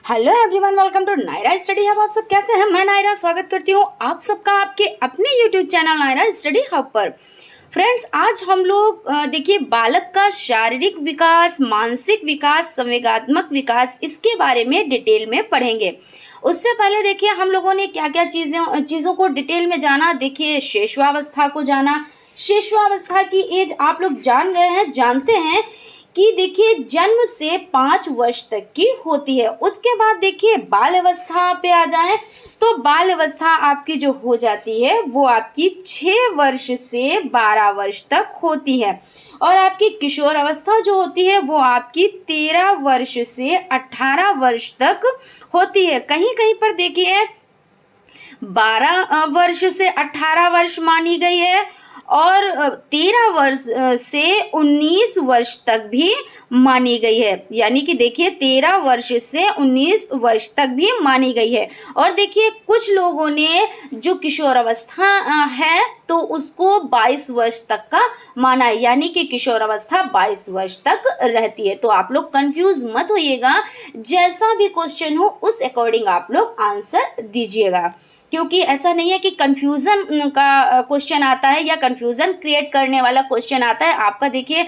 Hello everyone, welcome to Naira study hub. आप सब कैसे हैं? मैं नायरा स्वागत करती हूँ आप सबका आपके अपने YouTube channel Naira study hub पर। फ्रेंड्स, आज हम लोग देखिए बालक का शारीरिक विकास, मानसिक विकास, संवेगात्मक विकास, इसके बारे में डिटेल में पढ़ेंगे। उससे पहले देखिए हम लोगों ने क्या क्या चीज़ों को डिटेल में जाना। देखिए शिशुआवस्था को जाना। शिशुआवस्था की एज आप लोग जानते हैं कि देखिए जन्म से 5 वर्ष तक की होती है। उसके बाद देखिए बाल अवस्था पे आ जाएं तो बाल अवस्था आपकी जो हो जाती है वो आपकी 6 वर्ष से 12 वर्ष तक होती है। और आपकी किशोर अवस्था जो होती है वो आपकी 13 वर्ष से 18 वर्ष तक होती है। कहीं कहीं पर देखिए 12 वर्ष से 18 वर्ष मानी गई है और 13 वर्ष से 19 वर्ष तक भी मानी गई है। यानी कि देखिए 13 वर्ष से 19 वर्ष तक भी मानी गई है। और देखिए कुछ लोगों ने जो किशोर अवस्था है तो उसको 22 वर्ष तक का माना है, यानी कि किशोर अवस्था 22 वर्ष तक रहती है। तो आप लोग कंफ्यूज मत होइएगा, जैसा भी क्वेश्चन हो उस अकॉर्डिंग आप लोग आंसर दीजिएगा, क्योंकि ऐसा नहीं है कि कंफ्यूजन का क्वेश्चन आता है या कंफ्यूजन क्रिएट करने वाला क्वेश्चन आता है। आपका देखिए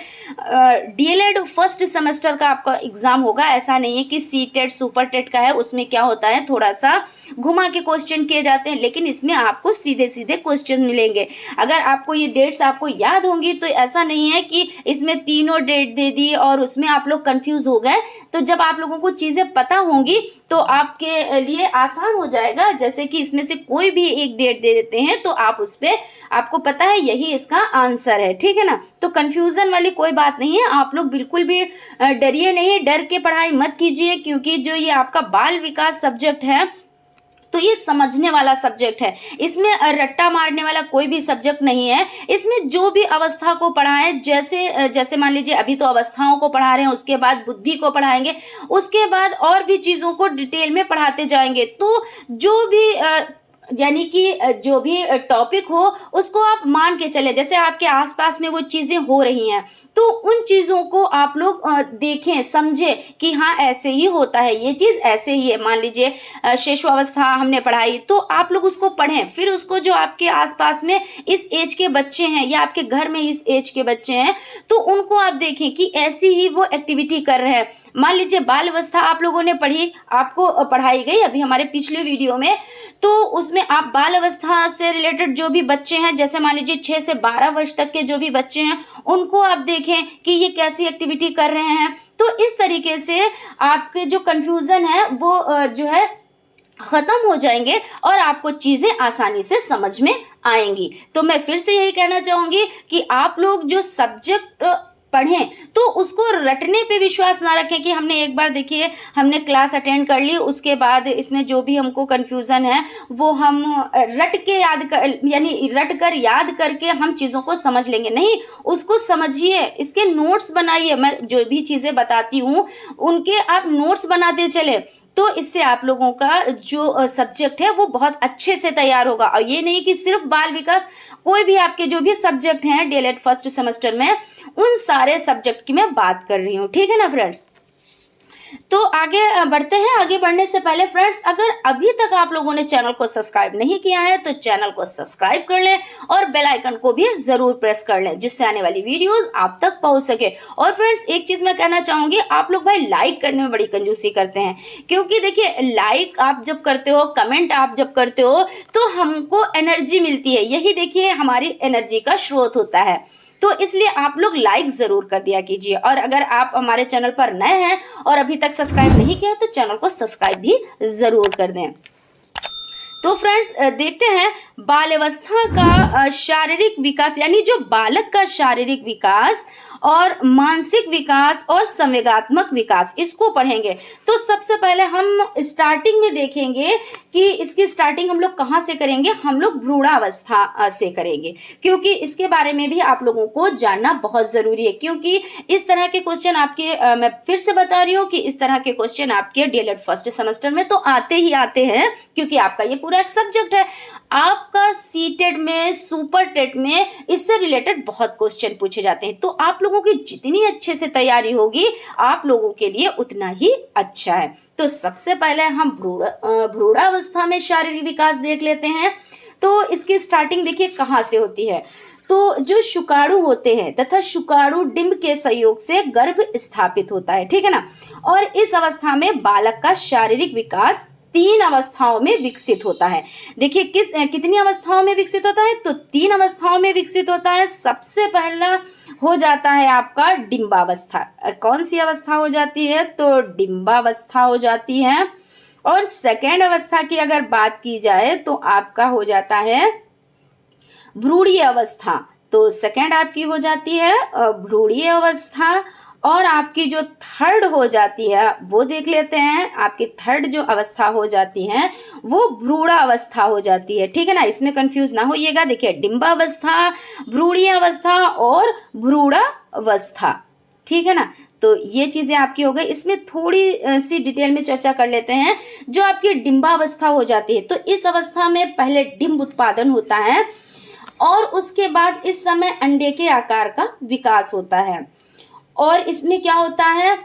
डीएलएड फर्स्ट सेमेस्टर का आपका एग्जाम होगा, ऐसा नहीं है कि सीटेट सुपर टेट का है। उसमें क्या होता है, थोड़ा सा घुमा के क्वेश्चन किए जाते हैं, लेकिन इसमें आपको सीधे सीधे क्वेश्चन मिलेंगे। अगर आपको ये डेट्स आपको याद होंगी तो ऐसा नहीं है कि इसमें तीनों डेट दे दी और उसमें आप लोग कंफ्यूज हो गए। तो जब आप लोगों को चीज़ें पता होंगी तो आपके लिए आसान हो जाएगा। जैसे कि इसमें से कोई भी एक डेट दे देते हैं तो आप उस पर आपको पता है यही इसका आंसर है, ठीक है ना। तो कंफ्यूजन वाली कोई बात नहीं है। आप लोग बिल्कुल भी डरिए नहीं, डर के पढ़ाई मत कीजिए, क्योंकि जो ये आपका बाल विकास सब्जेक्ट है तो ये समझने वाला सब्जेक्ट है। इसमें रट्टा मारने वाला कोई भी सब्जेक्ट नहीं है। इसमें जो भी अवस्था को पढ़ाएं, जैसे मान लीजिए अभी तो अवस्थाओं को पढ़ा रहे हैं, उसके बाद बुद्धि को पढ़ाएंगे, उसके बाद और भी चीज़ों को डिटेल में पढ़ाते जाएंगे। तो जो भी यानी कि जो भी टॉपिक हो उसको आप मान के चले। जैसे आपके आसपास में वो चीज़ें हो रही हैं तो उन चीज़ों को आप लोग देखें, समझें कि हाँ ऐसे ही होता है, ये चीज़ ऐसे ही है। मान लीजिए शिशुअवस्था हमने पढ़ाई तो आप लोग उसको पढ़ें, फिर उसको जो आपके आसपास में इस एज के बच्चे हैं या आपके घर में इस एज के बच्चे हैं तो उनको आप देखें कि ऐसी ही वो एक्टिविटी कर रहे हैं। मान लीजिए बाल अवस्था आप लोगों ने पढ़ी, आपको पढ़ाई गई अभी हमारे पिछले वीडियो में, तो उसमें आप बाल अवस्था से रिलेटेड जो भी बच्चे हैं, जैसे मान लीजिए 6 से 12 वर्ष तक के जो भी बच्चे हैं उनको आप देखें कि ये कैसी एक्टिविटी कर रहे हैं। तो इस तरीके से आपके जो कंफ्यूजन है वो जो है खत्म हो जाएंगे और आपको चीजें आसानी से समझ में आएंगी। तो मैं फिर से यही कहना चाहूंगी कि आप लोग जो सब्जेक्ट पढ़ें तो उसको रटने पे विश्वास ना रखें कि हमने एक बार देखिए हमने क्लास अटेंड कर ली, उसके बाद इसमें जो भी हमको कंफ्यूजन है वो हम रट के याद कर, यानी रट कर याद करके हम चीज़ों को समझ लेंगे। नहीं, उसको समझिए, इसके नोट्स बनाइए। मैं जो भी चीज़ें बताती हूँ उनके आप नोट्स बनाते चले, तो इससे आप लोगों का जो सब्जेक्ट है वो बहुत अच्छे से तैयार होगा। और ये नहीं कि सिर्फ बाल विकास, कोई भी आपके जो भी सब्जेक्ट हैं डीएलएड फर्स्ट सेमेस्टर में, उन सारे सब्जेक्ट की मैं बात कर रही हूँ, ठीक है ना फ्रेंड्स। तो आगे बढ़ते हैं। आगे बढ़ने से पहले फ्रेंड्स, अगर अभी तक आप लोगों ने चैनल को सब्सक्राइब नहीं किया है तो चैनल को सब्सक्राइब कर लें और बेल आइकन को भी जरूर प्रेस कर लें, जिससे आने वाली वीडियोस आप तक पहुंच सके। और फ्रेंड्स एक चीज मैं कहना चाहूंगी, आप लोग भाई लाइक करने में बड़ी कंजूसी करते हैं, क्योंकि देखिए लाइक आप जब करते हो, कमेंट आप जब करते हो तो हमको एनर्जी मिलती है। यही देखिए हमारी एनर्जी का स्रोत होता है। तो इसलिए आप लोग लाइक जरूर कर दिया कीजिए। और अगर आप हमारे चैनल पर नए हैं और अभी तक सब्सक्राइब नहीं किया तो चैनल को सब्सक्राइब भी जरूर कर दें। तो फ्रेंड्स देखते हैं बाल अवस्था का शारीरिक विकास, यानी जो बालक का शारीरिक विकास और मानसिक विकास और संवेगात्मक विकास, इसको पढ़ेंगे। तो सबसे पहले हम स्टार्टिंग में देखेंगे कि इसकी स्टार्टिंग हम लोग कहाँ से करेंगे। हम लोग भ्रूणावस्था से करेंगे, क्योंकि इसके बारे में भी आप लोगों को जानना बहुत ज़रूरी है। क्योंकि इस तरह के क्वेश्चन आपके मैं फिर से बता रही हूँ कि इस तरह के क्वेश्चन आपके डीएलएड फर्स्ट सेमेस्टर में तो आते ही आते हैं, क्योंकि आपका ये पूरा एक सब्जेक्ट है। आपका सीटेट में, सुपर टेट में इससे रिलेटेड बहुत क्वेश्चन पूछे जाते हैं। तो आप लोगों की जितनी अच्छे से तैयारी होगी आप लोगों के लिए उतना ही अच्छा है। तो सबसे पहले हम भ्रूणावस्था में शारीरिक विकास देख लेते हैं। तो इसकी स्टार्टिंग देखिए कहाँ से होती है। तो जो शुक्राणु होते हैं तथा शुक्राणु डिंब के सहयोग से गर्भ स्थापित होता है, ठीक है ना। और इस अवस्था में बालक का शारीरिक विकास 3 अवस्थाओं में विकसित होता है। देखिए कितनी अवस्थाओं में विकसित होता है, तो 3 अवस्थाओं में विकसित होता है। सबसे पहला हो जाता है आपका डिंबावस्था। कौन सी अवस्था हो जाती है, तो डिंबावस्था हो जाती है। और सेकेंड अवस्था की अगर बात की जाए तो आपका हो जाता है भ्रूणीय अवस्था। तो सेकेंड आपकी हो जाती है भ्रूणीय अवस्था। और आपकी जो थर्ड हो जाती है वो देख लेते हैं। आपकी थर्ड जो अवस्था हो जाती है वो भ्रूणावस्था हो जाती है, ठीक है ना। इसमें कंफ्यूज ना होइएगा। देखिए डिंबावस्था, भ्रूणीय अवस्था और भ्रूणावस्था, ठीक है ना। तो ये चीजें आपकी हो गई। इसमें थोड़ी सी डिटेल में चर्चा कर लेते हैं। जो आपकी डिंबावस्था हो जाती है तो इस अवस्था में पहले डिंब उत्पादन होता है और उसके बाद इस समय अंडे के आकार का विकास होता है। और इसमें क्या होता है,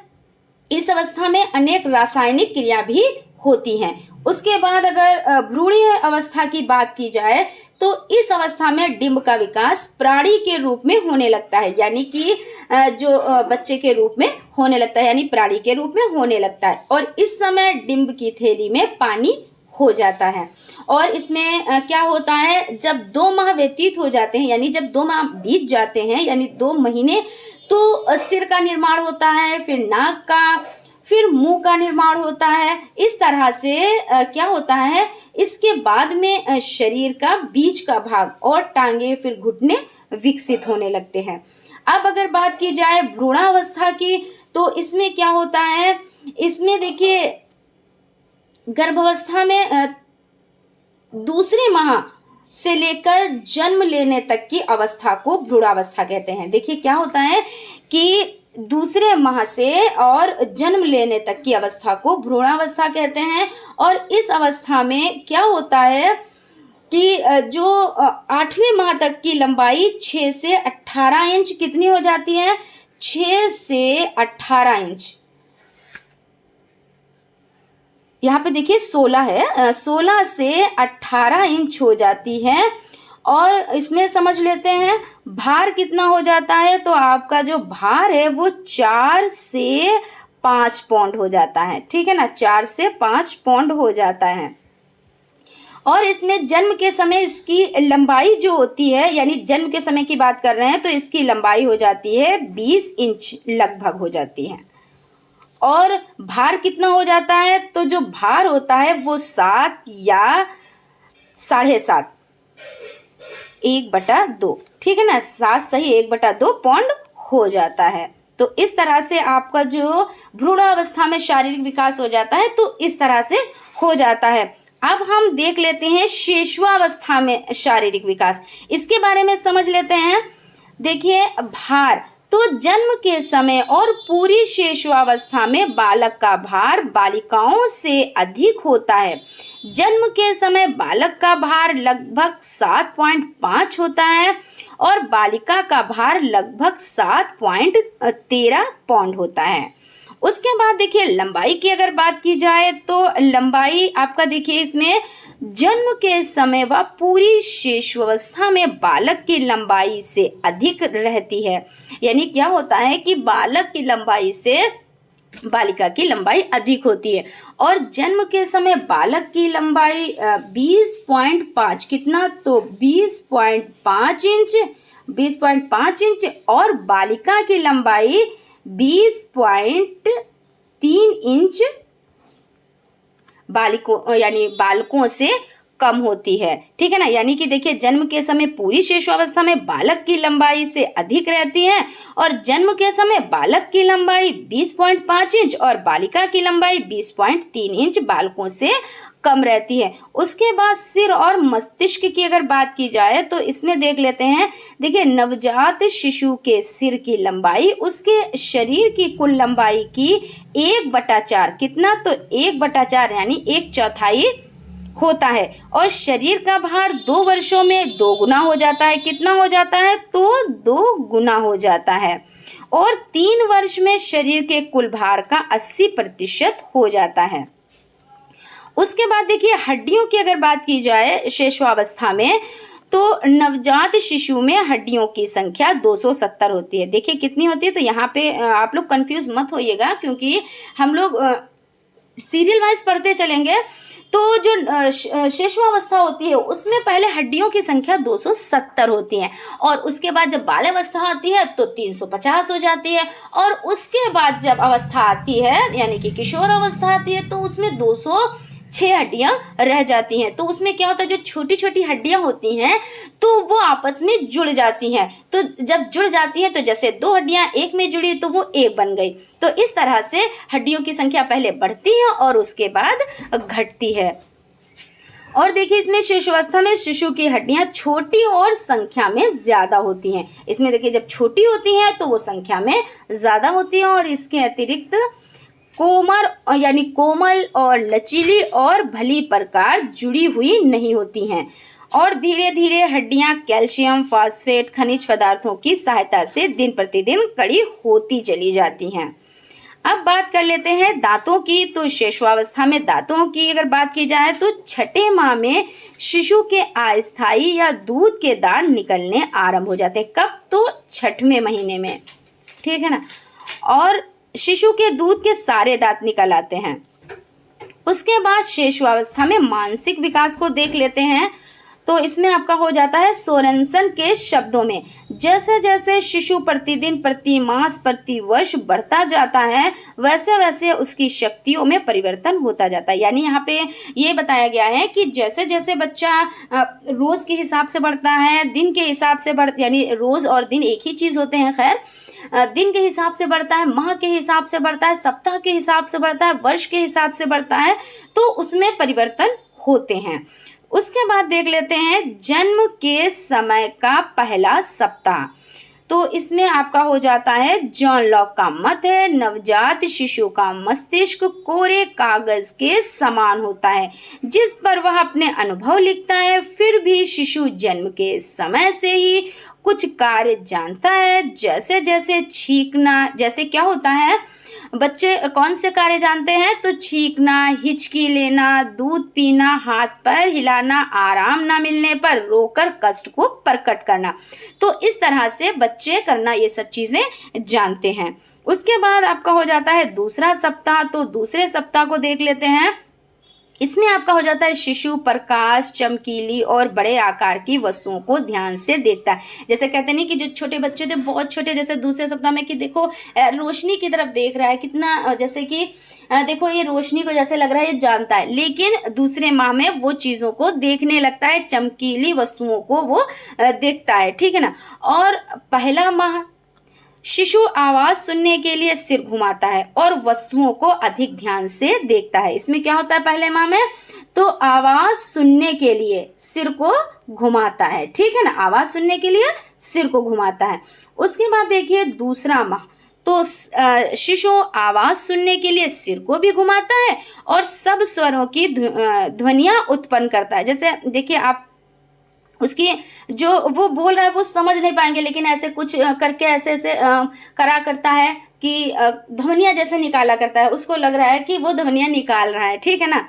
इस अवस्था में अनेक रासायनिक क्रिया भी होती हैं। उसके बाद अगर भ्रूणीय अवस्था की बात की जाए तो इस अवस्था में डिंब का विकास प्राणी के रूप में होने लगता है, यानी कि जो बच्चे के रूप में होने लगता है, यानी प्राणी के रूप में होने लगता है। और इस समय डिंब की थैली में पानी हो जाता है। और इसमें क्या होता है, जब 2 माह व्यतीत हो जाते हैं, यानी जब 2 माह बीत जाते हैं, यानी 2 महीने, तो सिर का निर्माण होता है, फिर नाक का, फिर मुंह का निर्माण होता है। इस तरह से क्या होता है, इसके बाद में शरीर का बीच का भाग और टांगे फिर घुटने विकसित होने लगते हैं। अब अगर बात की जाए भ्रूणावस्था की तो इसमें क्या होता है, इसमें देखिए गर्भावस्था में दूसरे माह से लेकर जन्म लेने तक की अवस्था को भ्रूणावस्था कहते हैं। देखिए क्या होता है कि दूसरे माह से और जन्म लेने तक की अवस्था को भ्रूणावस्था कहते हैं। और इस अवस्था में क्या होता है कि जो 8वें माह तक की लंबाई 6 से 18 इंच कितनी हो जाती है, 6 से 18 इंच। यहाँ पे देखिए 16 है, 16 से 18 इंच हो जाती है। और इसमें समझ लेते हैं भार कितना हो जाता है, तो आपका जो भार है वो 4 से 5 पाउंड हो जाता है, ठीक है ना, 4 से 5 पाउंड हो जाता है। और इसमें जन्म के समय इसकी लंबाई जो होती है, यानी जन्म के समय की बात कर रहे हैं, तो इसकी लंबाई हो जाती है 20 इंच लगभग हो जाती है। और भार कितना हो जाता है, तो जो भार होता है वो 7 या 7.5, 1/2, ठीक है ना, 7 सही 1/2 पाउंड हो जाता है। तो इस तरह से आपका जो भ्रूणावस्था में शारीरिक विकास हो जाता है, तो इस तरह से हो जाता है। अब हम देख लेते हैं शेषवावस्था में शारीरिक विकास, इसके बारे में समझ लेते हैं। देखिए भार, तो जन्म के समय और पूरी शेषवावस्था में बालक का भार बालिकाओं से अधिक होता है। जन्म के समय बालक का भार लगभग 7.5 होता है और बालिका का भार लगभग 7.13 पाउंड होता है। उसके बाद देखिए लंबाई की अगर बात की जाए तो लंबाई आपका देखिए इसमें जन्म के समय व पूरी शेषावस्था में बालक की लंबाई से अधिक रहती है। यानी क्या होता है कि बालक की लंबाई से बालिका की लंबाई अधिक होती है। और जन्म के समय बालक की लंबाई 20.5 कितना, तो 20.5 इंच, 20.5 इंच और बालिका की लंबाई 20.3 इंच बालकों से कम होती है, ठीक है ना। यानी कि देखिए जन्म के समय पूरी शेषावस्था में बालक की लंबाई से अधिक रहती है और जन्म के समय बालक की लंबाई 20.5 इंच और बालिका की लंबाई 20.3 इंच बालकों से कम रहती है। उसके बाद सिर और मस्तिष्क की अगर बात की जाए तो इसमें देख लेते हैं। देखिए नवजात शिशु के सिर की लंबाई उसके शरीर की कुल लंबाई की 1/4 कितना, तो 1/4 यानी 1/4 होता है और शरीर का भार 2 वर्षों में 2 गुना हो जाता है। कितना हो जाता है? तो 2 गुना हो जाता है। और 3 वर्ष में शरीर के कुल भार का 80% हो जाता है। उसके बाद देखिए हड्डियों की अगर बात की जाए शिशुअवस्था में, तो नवजात शिशु में हड्डियों की संख्या 270 होती है। देखिए कितनी होती है, तो यहाँ पे आप लोग कंफ्यूज मत होइएगा, क्योंकि हम लोग सीरियल वाइज पढ़ते चलेंगे। तो जो शिशुअवस्था होती है उसमें पहले हड्डियों की संख्या 270 होती है, और उसके बाद जब बाल्यावस्था आती है तो 350 हो जाती है, और उसके बाद जब अवस्था आती है यानी कि किशोर अवस्था आती है तो उसमें 206 हड्डियां रह जाती हैं। तो उसमें क्या होता है, जो छोटी छोटी हड्डियां होती हैं तो वो आपस में जुड़ जाती हैं। तो जब जुड़ जाती हैं तो जैसे 2 हड्डियां एक में जुड़ी तो वो एक बन गई। तो इस तरह से हड्डियों की संख्या पहले बढ़ती है और उसके बाद घटती है। और देखिए इसमें शिशुअवस्था में शिशु की हड्डियां छोटी और संख्या में ज्यादा होती हैं। इसमें देखिए जब छोटी होती हैं तो वो संख्या में ज्यादा होती है, और इसके अतिरिक्त कोमल और लचीली और भली प्रकार जुड़ी हुई नहीं होती हैं, और धीरे धीरे हड्डियां कैल्शियम, फास्फेट, खनिज पदार्थों की सहायता से दिन प्रतिदिन कड़ी होती चली जाती हैं। अब बात कर लेते हैं दांतों की। तो शिशुअवस्था में दांतों की अगर बात की जाए तो 6ठे माह में शिशु के अस्थायी या दूध के दांत निकलने आरंभ हो जाते हैं। कब? तो 6वें महीने में, ठीक है ना। और शिशु के दूध के सारे दांत निकल आते हैं। उसके बाद शिशुअवस्था में मानसिक विकास को देख लेते हैं। तो इसमें आपका हो जाता है सोरेनसन के शब्दों में, जैसे जैसे शिशु प्रतिदिन, प्रति मास, प्रति वर्ष बढ़ता जाता है वैसे वैसे उसकी शक्तियों में परिवर्तन होता जाता है। यानी यहाँ पे ये बताया गया है कि जैसे जैसे बच्चा रोज के हिसाब से बढ़ता है, दिन के हिसाब से यानी रोज और दिन एक ही चीज होते हैं, खैर दिन के हिसाब से बढ़ता है, माह के हिसाब से बढ़ता है, सप्ताह के हिसाब से बढ़ता है, वर्ष के हिसाब से बढ़ता है, तो उसमें परिवर्तन होते हैं। उसके बाद देख लेते हैं जन्म के समय का पहला सप्ताह। तो इसमें आपका हो जाता है, जॉन लॉक का मत है, नवजात शिशु का मस्तिष्क कोरे कागज के समान होता है जिस पर वह अपने अनुभव लिखता है। फिर भी शिशु जन्म के समय से ही कुछ कार्य जानता है, जैसे जैसे छींकना, जैसे क्या होता है, बच्चे कौन से कार्य जानते हैं? तो छींकना, हिचकी लेना, दूध पीना, हाथ पैर हिलाना, आराम न मिलने पर रोकर कष्ट को प्रकट करना। तो इस तरह से बच्चे करना ये सब चीजें जानते हैं। उसके बाद आपका हो जाता है दूसरा सप्ताह। तो दूसरे सप्ताह को देख लेते हैं। इसमें आपका हो जाता है शिशु प्रकाश, चमकीली और बड़े आकार की वस्तुओं को ध्यान से देखता है। जैसे कहते नहीं कि जो छोटे बच्चे थे बहुत छोटे, जैसे दूसरे सप्ताह में कि देखो रोशनी की तरफ देख रहा है, कितना जैसे कि देखो ये रोशनी को जैसे लग रहा है ये जानता है, लेकिन दूसरे माह में वो चीज़ों को देखने लगता है, चमकीली वस्तुओं को वो देखता है, ठीक है ना। और पहला माह शिशु आवाज सुनने के लिए सिर घुमाता है और वस्तुओं को अधिक ध्यान से देखता है। इसमें क्या होता है पहले माह में? तो आवाज सुनने के लिए सिर को घुमाता है, ठीक है ना, आवाज सुनने के लिए सिर को घुमाता है। उसके बाद देखिए दूसरा माह, तो शिशु आवाज सुनने के लिए सिर को भी घुमाता है और सब स्वरों की ध्वनियां उत्पन्न करता है। जैसे देखिए आप उसकी जो वो बोल रहा है वो समझ नहीं पाएंगे, लेकिन ऐसे कुछ करके ऐसे ऐसे करा करता है कि ध्वनियां जैसे निकाला करता है, उसको लग रहा है कि वो ध्वनियां निकाल रहा है, ठीक है ना।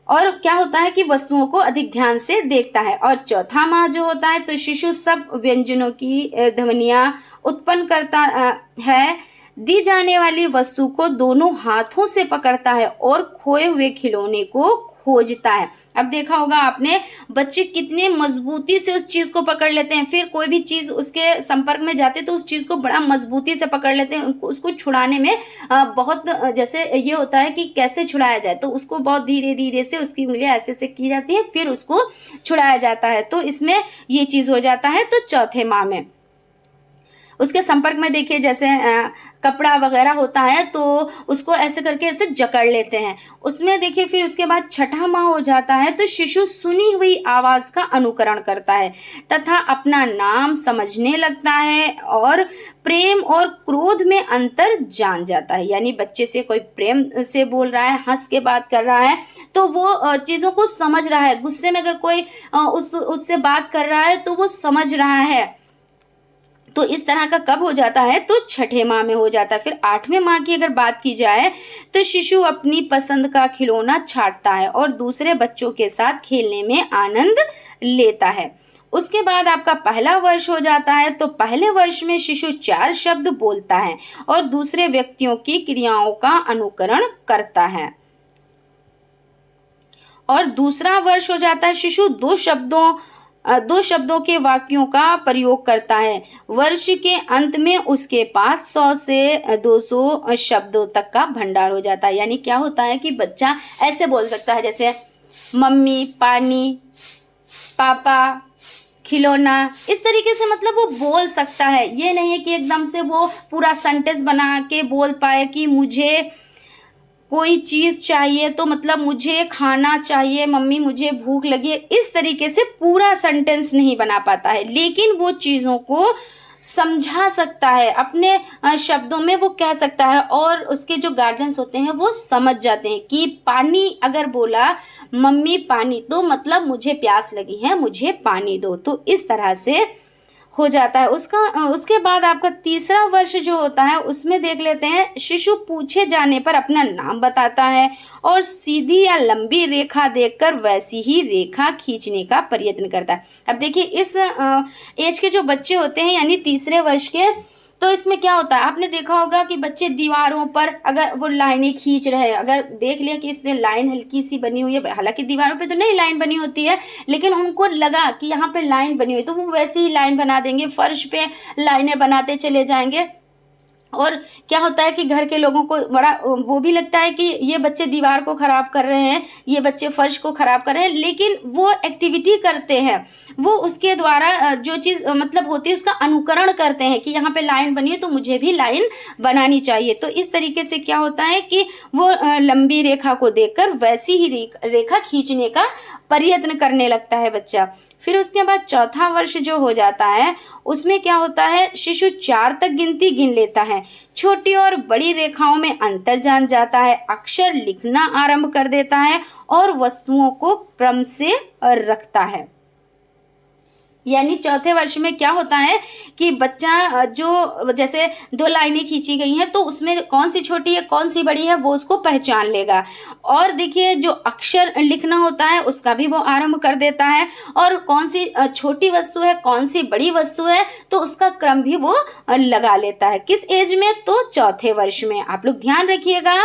और क्या होता है कि वस्तुओं को अधिक ध्यान से देखता है। और चौथा माह जो होता है तो शिशु सब व्यंजनों की ध्वनियां उत्पन्न करता है, दी जाने वाली वस्तु को दोनों हाथों से पकड़ता है और खोए हुए खिलौने को खोजता है। अब देखा होगा आपने बच्चे कितने मजबूती से उस चीज को पकड़ लेते हैं, फिर कोई भी चीज उसके संपर्क में जाते तो उस चीज को बड़ा मजबूती से पकड़ लेते हैं। उसको छुड़ाने में बहुत जैसे ये होता है कि कैसे छुड़ाया जाए, तो उसको बहुत धीरे धीरे से उसकी उंगलियां ऐसे से की जाती है, फिर उसको छुड़ाया जाता है। तो इसमें ये चीज हो जाता है। तो चौथे माह में उसके संपर्क में देखिए जैसे कपड़ा वगैरह होता है तो उसको ऐसे करके ऐसे जकड़ लेते हैं। उसमें देखिए फिर उसके बाद छठा माह हो जाता है तो शिशु सुनी हुई आवाज का अनुकरण करता है तथा अपना नाम समझने लगता है और प्रेम और क्रोध में अंतर जान जाता है। यानी बच्चे से कोई प्रेम से बोल रहा है, हंस के बात कर रहा है तो वो चीज़ों को समझ रहा है। गुस्से में अगर कोई उससे बात कर रहा है तो वो समझ रहा है। तो इस तरह का कब हो जाता है? तो छठे माह में हो जाता है। फिर 8वें माह की अगर बात की जाए तो शिशु अपनी पसंद का खिलौना छांटता है और दूसरे बच्चों के साथ खेलने में आनंद लेता है। उसके बाद आपका पहला वर्ष हो जाता है। तो पहले वर्ष में शिशु 4 शब्द बोलता है और दूसरे व्यक्तियों की क्रियाओं का अनुकरण करता है। और दूसरा वर्ष हो जाता है, शिशु 2 शब्दों के वाक्यों का प्रयोग करता है। वर्ष के अंत में उसके पास 100 से 200 शब्दों तक का भंडार हो जाता है। यानी क्या होता है कि बच्चा ऐसे बोल सकता है जैसे मम्मी, पानी, पापा, खिलौना, इस तरीके से मतलब वो बोल सकता है। ये नहीं है कि एकदम से वो पूरा सेंटेंस बना के बोल पाए कि मुझे कोई चीज़ चाहिए तो मतलब मुझे खाना चाहिए, मम्मी मुझे भूख लगी है, इस तरीके से पूरा सेंटेंस नहीं बना पाता है, लेकिन वो चीज़ों को समझा सकता है, अपने शब्दों में वो कह सकता है और उसके जो गार्जियंस होते हैं वो समझ जाते हैं कि पानी अगर बोला मम्मी पानी, तो मतलब मुझे प्यास लगी है, मुझे पानी दो। तो इस तरह से हो जाता है। उसके बाद आपका तीसरा वर्ष जो होता है उसमें देख लेते हैं, शिशु पूछे जाने पर अपना नाम बताता है और सीधी या लंबी रेखा देखकर वैसी ही रेखा खींचने का प्रयत्न करता है। अब देखिए इस एज के जो बच्चे होते हैं यानी तीसरे वर्ष के, तो इसमें क्या होता है, आपने देखा होगा कि बच्चे दीवारों पर अगर वो लाइनें खींच रहे हैं, अगर देख लिया कि इसमें लाइन हल्की सी बनी हुई है, हालांकि दीवारों पे तो नहीं लाइन बनी होती है, लेकिन उनको लगा कि यहाँ पे लाइन बनी हुई तो वो वैसे ही लाइन बना देंगे, फर्श पे लाइनें बनाते चले जाएंगे। और क्या होता है कि घर के लोगों को बड़ा वो भी लगता है कि ये बच्चे दीवार को खराब कर रहे हैं, ये बच्चे फर्श को खराब कर रहे हैं, लेकिन वो एक्टिविटी करते हैं, वो उसके द्वारा जो चीज़ मतलब होती है उसका अनुकरण करते हैं कि यहाँ पे लाइन बनी है तो मुझे भी लाइन बनानी चाहिए। तो इस तरीके से क्या होता है कि वो लंबी रेखा को देखकर वैसी ही रेखा खींचने का प्रयत्न करने लगता है बच्चा। फिर उसके बाद चौथा वर्ष जो हो जाता है उसमें क्या होता है, शिशु 4 तक गिनती गिन लेता है, छोटी और बड़ी रेखाओं में अंतर जान जाता है, अक्षर लिखना आरंभ कर देता है और वस्तुओं को क्रम से रखता है। यानी चौथे वर्ष में क्या होता है कि बच्चा जो जैसे 2 लाइनें खींची गई हैं तो उसमें कौन सी छोटी है कौन सी बड़ी है वो उसको पहचान लेगा। और देखिए जो अक्षर लिखना होता है उसका भी वो आरंभ कर देता है, और कौन सी छोटी वस्तु है कौन सी बड़ी वस्तु है तो उसका क्रम भी वो लगा लेता है। किस एज में? तो चौथे वर्ष में। आप लोग ध्यान रखिएगा।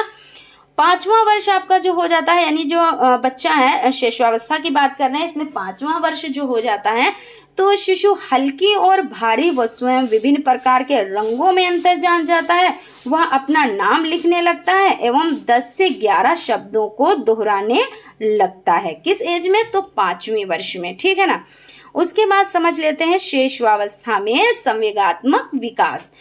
5वां वर्ष आपका जो हो जाता है, यानी जो बच्चा है शिशुअवस्था की बात कर रहे हैं, इसमें 5वां वर्ष जो हो जाता है तो शिशु हल्की और भारी वस्तुएं, विभिन्न प्रकार के रंगों में अंतर जान जाता है, वह अपना नाम लिखने लगता है एवं 10 से 11 शब्दों को दोहराने लगता है। किस एज में? तो 5वें वर्ष में, ठीक है ना। उसके बाद समझ लेते हैं शिशुअवस्था में संवेगात्मक विकास।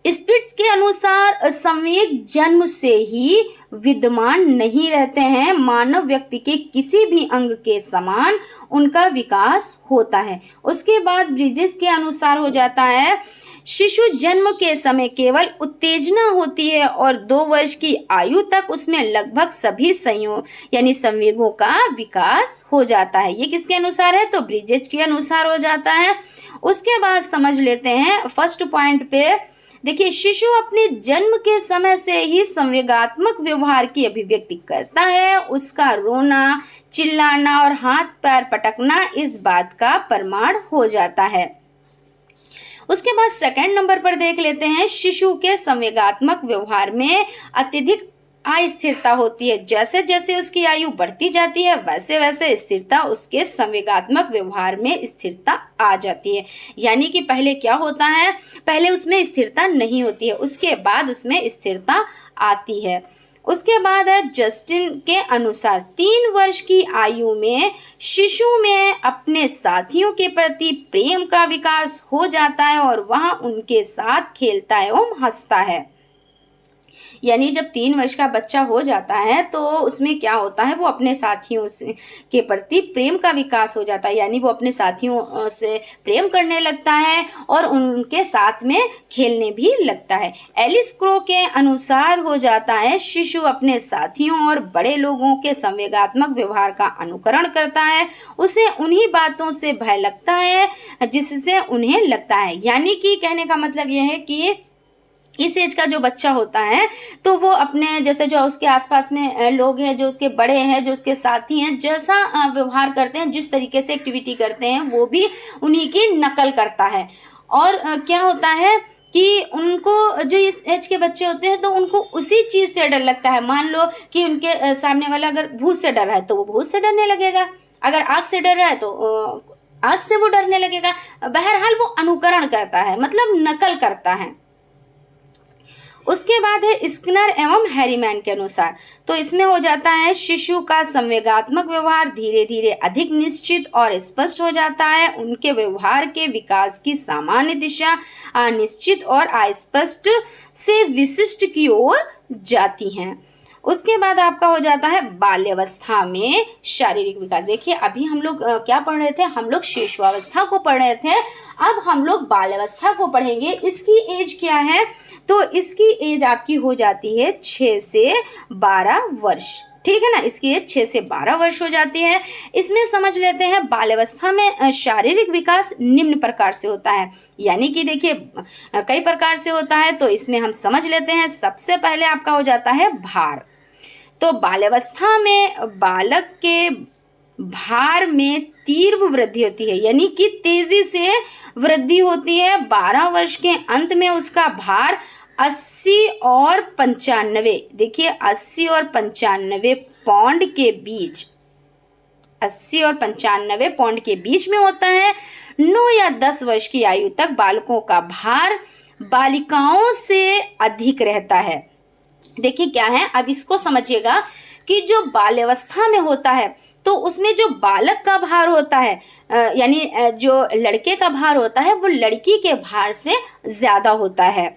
स्पिट्ज के अनुसार संवेग जन्म से ही विद्यमान नहीं रहते हैं, मानव व्यक्ति के किसी भी अंग के समान उनका विकास होता है। उसके बाद ब्रिजेस के अनुसार हो जाता है, शिशु जन्म के समय केवल उत्तेजना होती है और 2 वर्ष की आयु तक उसमें लगभग सभी संयोग यानी संवेगों का विकास हो जाता है। ये किसके अनुसार है? तो ब्रिजेस के अनुसार हो जाता है। उसके बाद समझ लेते हैं फर्स्ट पॉइंट पे, देखिए शिशु अपने जन्म के समय से ही संवेगात्मक व्यवहार की अभिव्यक्ति करता है। उसका रोना, चिल्लाना और हाथ पैर पटकना इस बात का प्रमाण हो जाता है। उसके बाद सेकंड नंबर पर देख लेते हैं, शिशु के संवेगात्मक व्यवहार में अत्यधिक अस्थिरता होती है। जैसे जैसे उसकी आयु बढ़ती जाती है वैसे वैसे स्थिरता उसके संवेगात्मक व्यवहार में स्थिरता आ जाती है। यानी कि पहले क्या होता है, पहले उसमें स्थिरता नहीं होती है, उसके बाद उसमें स्थिरता आती है। उसके बाद है जस्टिन के अनुसार 3 वर्ष की आयु में शिशु में अपने साथियों के प्रति प्रेम का विकास हो जाता है और वह उनके साथ खेलता है एवं हंसता है। यानी जब 3 वर्ष का बच्चा हो जाता है तो उसमें क्या होता है, वो अपने साथियों से के प्रति प्रेम का विकास हो जाता है, यानी वो अपने साथियों से प्रेम करने लगता है और उनके साथ में खेलने भी लगता है। एलिस क्रो के अनुसार हो जाता है, शिशु अपने साथियों और बड़े लोगों के संवेगात्मक व्यवहार का अनुकरण करता है, उसे उन्हीं बातों से भय लगता है जिससे उन्हें लगता है। यानी कि कहने का मतलब यह है कि इस एज का जो बच्चा होता है तो वो अपने जैसे जो उसके आसपास में लोग हैं, जो उसके बड़े हैं, जो उसके साथी हैं, जैसा व्यवहार करते हैं, जिस तरीके से एक्टिविटी करते हैं, वो भी उन्हीं की नकल करता है। और क्या होता है कि उनको जो इस एज के बच्चे होते हैं तो उनको उसी चीज़ से डर लगता है। मान लो कि उनके सामने वाला अगर भूत से डर रहा है तो वो भूत से डरने लगेगा, अगर आग से डर रहा है तो आग से वो डरने लगेगा। बहरहाल वो अनुकरण करता है, मतलब नकल करता है। उसके बाद है स्किनर एवं हैरीमैन के अनुसार, तो इसमें हो जाता है शिशु का संवेगात्मक व्यवहार धीरे धीरे अधिक निश्चित और स्पष्ट हो जाता है, उनके व्यवहार के विकास की सामान्य दिशा अनिश्चित और अस्पष्ट से विशिष्ट की ओर जाती हैं। उसके बाद आपका हो जाता है बाल्यावस्था में शारीरिक विकास। देखिए अभी हम लोग क्या पढ़ रहे थे, हम लोग शिशुअवस्था को पढ़ रहे थे, अब हम लोग बाल्यावस्था को पढ़ेंगे। इसकी एज क्या है, तो इसकी एज आपकी हो जाती है 6 से 12 वर्ष, ठीक है ना। इसकी एज 6 से 12 वर्ष हो जाती है। इसमें समझ लेते हैं बाल्यावस्था में शारीरिक विकास निम्न प्रकार से होता है, यानी कि देखिए कई प्रकार से होता है, तो इसमें हम समझ लेते हैं। सबसे पहले आपका हो जाता है भार। तो बाल्यावस्था में बालक के भार में तीव्र वृद्धि होती है, यानी कि तेजी से वृद्धि होती है। 12 वर्ष के अंत में उसका भार 80 और 95, देखिए 80 और 95 पाउंड के बीच, 80 और 95 पाउंड के बीच में होता है। 9 या 10 वर्ष की आयु तक बालकों का भार बालिकाओं से अधिक रहता है। देखिए क्या है, अब इसको समझिएगा कि जो बाल्यावस्था में होता है तो उसमें जो बालक का भार होता है, यानी जो लड़के का भार होता है वो लड़की के भार से ज़्यादा होता है,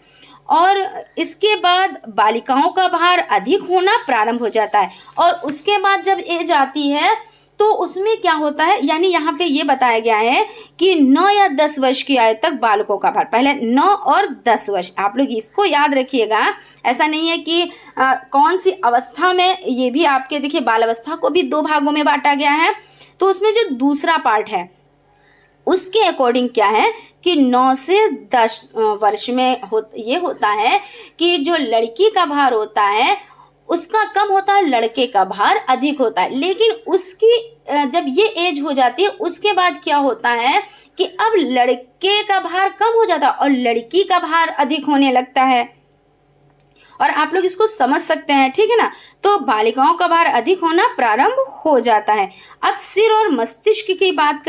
और इसके बाद बालिकाओं का भार अधिक होना प्रारंभ हो जाता है। और उसके बाद जब एज आती है तो उसमें क्या होता है, यानी यहाँ पे ये बताया गया है कि 9 या 10 वर्ष की आयु तक बालकों का भार, पहले 9 और 10 वर्ष, आप लोग इसको याद रखिएगा। ऐसा नहीं है कि कौन सी अवस्था में, ये भी आपके देखिए बाल्यावस्था को भी 2 भागों में बांटा गया है, तो उसमें जो दूसरा पार्ट है उसके अकॉर्डिंग क्या है कि 9 से 10 वर्ष में ये होता है कि जो लड़की का भार होता है उसका कम होता है, लड़के का भार अधिक होता है। लेकिन उसकी जब ये एज हो जाती है उसके बाद क्या होता है कि अब लड़के का भार कम हो जाता है और लड़की का भार अधिक होने लगता है, और आप लोग इसको समझ सकते हैं, ठीक है ना। तो बालिकाओं का भार अधिक होना प्रारंभ हो जाता है। अब सिर और मस्तिष्क की बात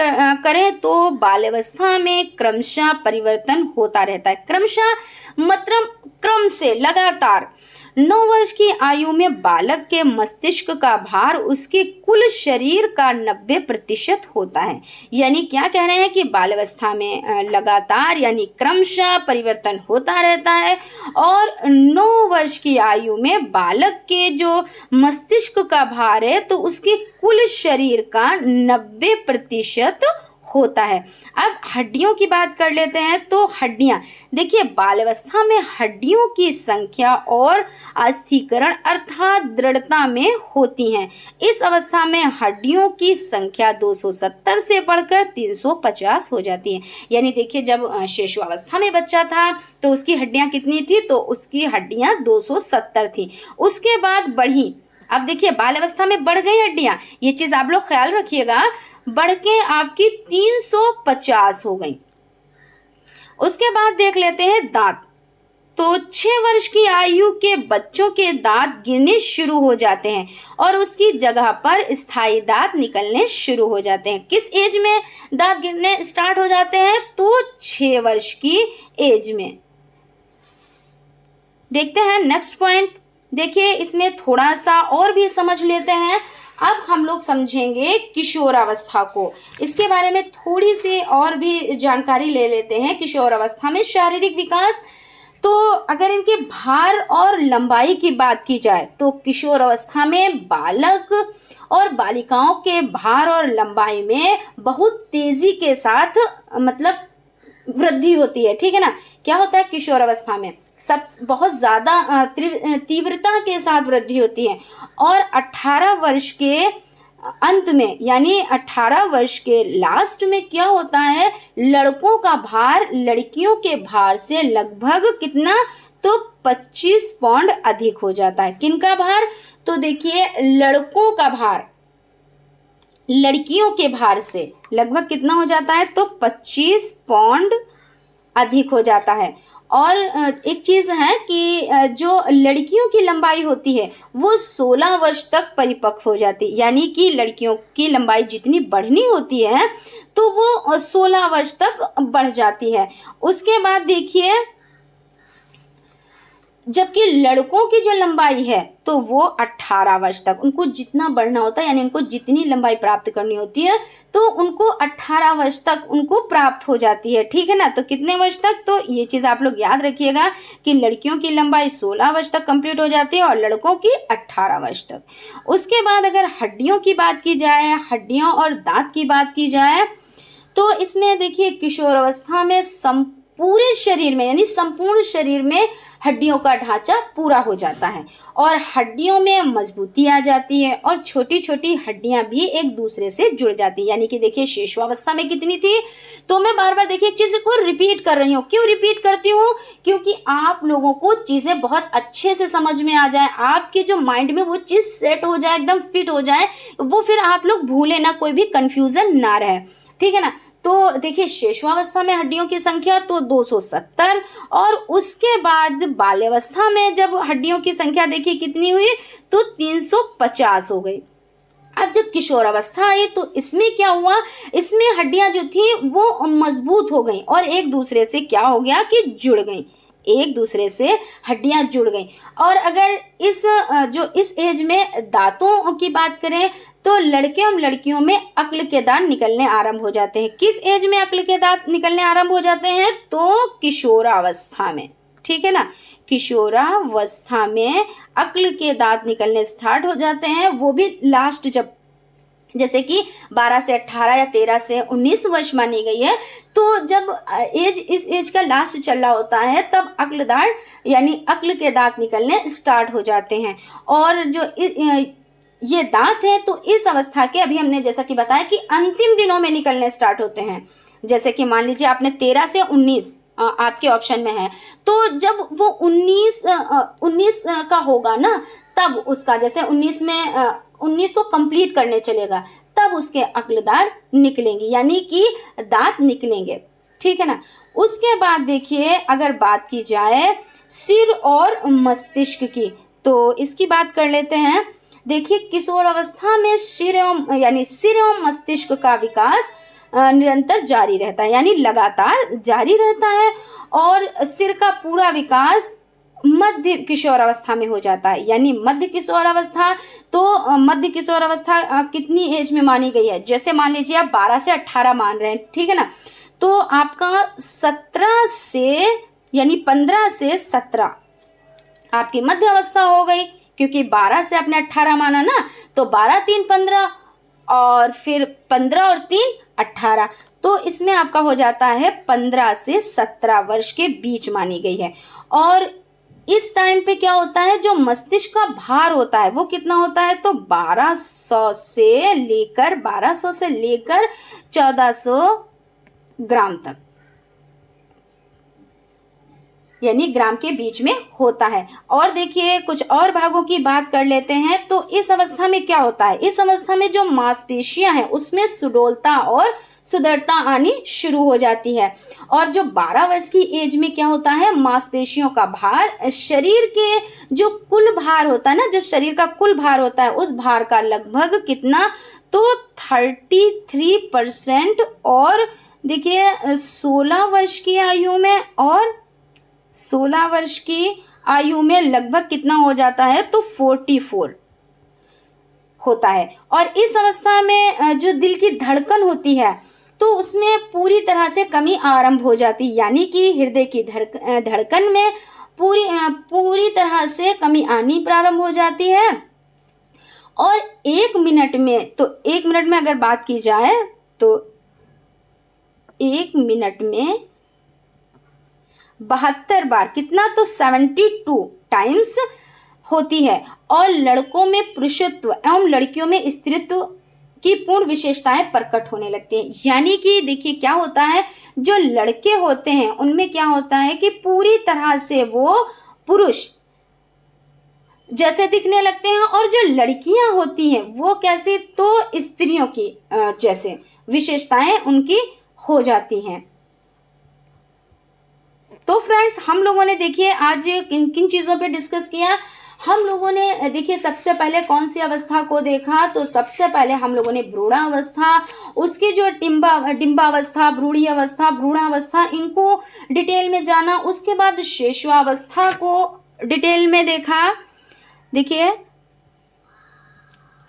करें तो बाल्यावस्था में क्रमशः परिवर्तन होता रहता है, क्रमशः मतलब क्रम से लगातार। 9 वर्ष की आयु में बालक के मस्तिष्क का भार उसके कुल शरीर का 90% होता है। यानी क्या कह रहे हैं कि बाल्यावस्था में लगातार यानी क्रमशः परिवर्तन होता रहता है, और 9 वर्ष की आयु में बालक के जो मस्तिष्क का भार है तो उसके कुल शरीर का 90% होता है। अब हड्डियों की बात कर लेते हैं, तो हड्डियां देखिए बाल्यावस्था में हड्डियों की संख्या और अस्थिकरण अर्थात दृढ़ता में होती हैं। इस अवस्था में हड्डियों की संख्या 270 से बढ़कर 350 हो जाती है। यानी देखिए जब शिशु अवस्था में बच्चा था तो उसकी हड्डियां कितनी थी, तो उसकी हड्डियां 270 थी, उसके बाद बढ़ी। अब देखिए बाल्यावस्था में बढ़ गई हड्डियां, ये चीज आप लोग ख्याल रखिएगा, बढ़ के आपकी 350 हो गई। उसके बाद देख लेते हैं दांत। तो 6 वर्ष की आयु के बच्चों के दांत गिरने शुरू हो जाते हैं और उसकी जगह पर स्थायी दांत निकलने शुरू हो जाते हैं। किस एज में दांत गिरने स्टार्ट हो जाते हैं, तो 6 वर्ष की एज में। देखते हैं नेक्स्ट पॉइंट। देखिए इसमें थोड़ा सा और भी समझ लेते हैं। अब हम लोग समझेंगे किशोरावस्था को, इसके बारे में थोड़ी सी और भी जानकारी ले लेते हैं। किशोरावस्था में शारीरिक विकास, तो अगर इनके भार और लंबाई की बात की जाए तो किशोर अवस्था में बालक और बालिकाओं के भार और लंबाई में बहुत तेजी के साथ मतलब वृद्धि होती है, ठीक है ना। क्या होता है किशोर अवस्था में सब बहुत ज़्यादा तीव्रता के साथ वृद्धि होती है। और 18 वर्ष के अंत में यानी 18 वर्ष के लास्ट में क्या होता है, लड़कों का भार लड़कियों के भार से लगभग कितना, तो 25 पाउंड अधिक हो जाता है। किनका भार, तो देखिए लड़कों का भार लड़कियों के भार से लगभग कितना हो जाता है, तो 25 पाउंड अधिक हो जाता है। और एक चीज़ है कि जो लड़कियों की लंबाई होती है वो 16 वर्ष तक परिपक्व हो जाती है, यानी कि लड़कियों की लंबाई जितनी बढ़नी होती है तो वो 16 वर्ष तक बढ़ जाती है। उसके बाद देखिए जबकि लड़कों की जो लंबाई है तो वो 18 वर्ष तक उनको जितना बढ़ना होता है, यानी उनको जितनी लंबाई प्राप्त करनी होती है तो उनको 18 वर्ष तक उनको प्राप्त हो जाती है, ठीक है ना। तो कितने वर्ष तक, तो ये चीज़ आप लोग याद रखिएगा कि लड़कियों की लंबाई 16 वर्ष तक कंप्लीट हो जाती है और लड़कों की 18 वर्ष तक। उसके बाद अगर हड्डियों की बात की जाए, हड्डियों और दांत की बात की जाए, तो इसमें देखिए किशोर अवस्था में पूरे शरीर में यानी संपूर्ण शरीर में हड्डियों का ढांचा पूरा हो जाता है और हड्डियों में मजबूती आ जाती है और छोटी छोटी हड्डियां भी एक दूसरे से जुड़ जाती है। यानी कि देखिए शेषवावस्था में कितनी थी, तो मैं बार बार देखिए चीज़ को रिपीट कर रही हूँ। क्यों रिपीट करती हूँ, क्योंकि आप लोगों को चीज़ें बहुत अच्छे से समझ में आ जाए, आपके जो माइंड में वो चीज़ सेट हो जाए, एकदम फिट हो जाए, वो फिर आप लोग भूले ना, कोई भी कन्फ्यूज़न ना रहे, ठीक है ना। तो देखिए शेषवावस्था में हड्डियों की संख्या तो 270 और उसके बाद बाल्यावस्था में जब हड्डियों की संख्या देखिए कितनी हुई, तो 350 हो गई। अब जब किशोरावस्था आई तो इसमें क्या हुआ, इसमें हड्डियां जो थी वो मजबूत हो गई और एक दूसरे से क्या हो गया कि जुड़ गई, एक दूसरे से हड्डियां जुड़ गई। और अगर इस एज में दांतों की बात करें तो लड़के और लड़कियों में अक्ल के दांत निकलने आरंभ हो जाते हैं। किस एज में अक्ल के दांत निकलने आरंभ हो जाते हैं, तो किशोरावस्था में, ठीक है ना। किशोरावस्था में अक्ल के दांत निकलने स्टार्ट हो जाते हैं, वो भी लास्ट जब जैसे कि 12 से 18 या 13 से 19 वर्ष मानी गई है, तो जब इस एज का लास्ट चल रहा होता है तब अक्ल दांत यानी अक्ल के दांत निकलने स्टार्ट हो जाते हैं। और जो ये दांत हैं तो इस अवस्था के अभी हमने जैसा कि बताया कि अंतिम दिनों में निकलने स्टार्ट होते हैं। जैसे कि मान लीजिए आपने 13 से 19 आपके ऑप्शन में है, तो जब वो 19 का होगा ना, तब उसका जैसे 19 को कंप्लीट करने चलेगा तब उसके अक्ल दांत निकलेंगे, यानी कि दांत निकलेंगे, ठीक है ना। उसके बाद देखिए अगर बात की जाए सिर और मस्तिष्क की, तो इसकी बात कर लेते हैं। देखिए किशोर अवस्था में सिर एवं मस्तिष्क का विकास निरंतर जारी रहता है, यानी लगातार जारी रहता है। और सिर का पूरा विकास मध्य किशोर अवस्था में हो जाता है, यानी मध्य किशोर अवस्था। तो मध्य किशोर अवस्था कितनी एज में मानी गई है, जैसे मान लीजिए आप 12 से 18 मान रहे हैं, ठीक है ना। तो आपका 17 से यानी 15 से 17 आपकी मध्य अवस्था हो गई, क्योंकि 12 से आपने 18 माना ना, तो 12 3 15 और फिर 15 और 3 18, तो इसमें आपका हो जाता है 15 से 17 वर्ष के बीच मानी गई है। और इस टाइम पे क्या होता है, जो मस्तिष्क का भार होता है वो कितना होता है, तो 1200 से लेकर 1400 ग्राम तक, यानी ग्राम के बीच में होता है। और देखिए कुछ और भागों की बात कर लेते हैं। तो इस अवस्था में क्या होता है, इस अवस्था में जो मांसपेशियां हैं उसमें सुडौलता और सुदृढ़ता आनी शुरू हो जाती है। और जो 12 वर्ष की एज में क्या होता है, मांसपेशियों का भार शरीर के जो कुल भार होता है ना, जो शरीर का कुल भार होता है उस भार का लगभग कितना, तो 33%। और देखिए 16 वर्ष की आयु में और 16 वर्ष की आयु में लगभग कितना हो जाता है, तो 44 होता है। और इस अवस्था में जो दिल की धड़कन होती है तो उसमें पूरी तरह से कमी आरंभ हो जाती है, यानी कि हृदय की धड़कन में पूरी तरह से कमी आनी प्रारंभ हो जाती है। और 1 मिनट में, तो 1 मिनट में अगर बात की जाए तो 1 मिनट में 72 बार, कितना, तो 72 टाइम्स होती है। और लड़कों में पुरुषत्व एवं लड़कियों में स्त्रीत्व की पूर्ण विशेषताएं प्रकट होने लगती हैं। यानी कि देखिए क्या होता है, जो लड़के होते हैं उनमें क्या होता है कि पूरी तरह से वो पुरुष जैसे दिखने लगते हैं, और जो लड़कियां होती हैं वो कैसे, तो स्त्रियों की जैसे विशेषताएं उनकी हो जाती हैं। तो फ्रेंड्स, हम लोगों ने देखिए आज किन किन चीज़ों पे डिस्कस किया। हम लोगों ने देखिए सबसे पहले कौन सी अवस्था को देखा, तो सबसे पहले हम लोगों ने भ्रूणावस्था, उसकी जो डिंबावस्था, भ्रूणावस्था, इनको डिटेल में जाना। उसके बाद शिशुअवस्था को डिटेल में देखा। देखिए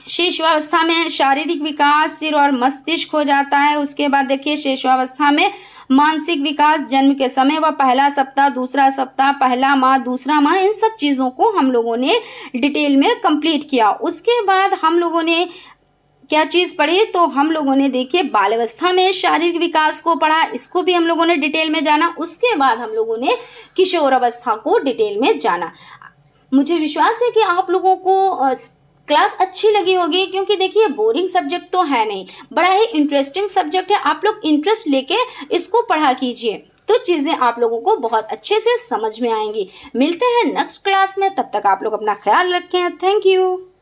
शिशुअवस्था में शारीरिक विकास सिर और मस्तिष्क हो जाता है। उसके बाद देखिए शिशुअवस्था में मानसिक विकास, जन्म के समय व पहला सप्ताह, दूसरा सप्ताह, पहला माह, दूसरा माह, इन सब चीज़ों को हम लोगों ने डिटेल में कंप्लीट किया। उसके बाद हम लोगों ने क्या चीज़ पढ़ी, तो हम लोगों ने देखिए बाल्यावस्था में शारीरिक विकास को पढ़ा, इसको भी हम लोगों ने डिटेल में जाना। उसके बाद हम लोगों ने किशोर अवस्था को डिटेल में जाना। मुझे विश्वास है कि आप लोगों को क्लास अच्छी लगी होगी, क्योंकि देखिए बोरिंग सब्जेक्ट तो है नहीं, बड़ा ही इंटरेस्टिंग सब्जेक्ट है। आप लोग इंटरेस्ट लेके इसको पढ़ा कीजिए, तो चीज़ें आप लोगों को बहुत अच्छे से समझ में आएंगी। मिलते हैं नेक्स्ट क्लास में, तब तक आप लोग अपना ख्याल रखें। Thank you.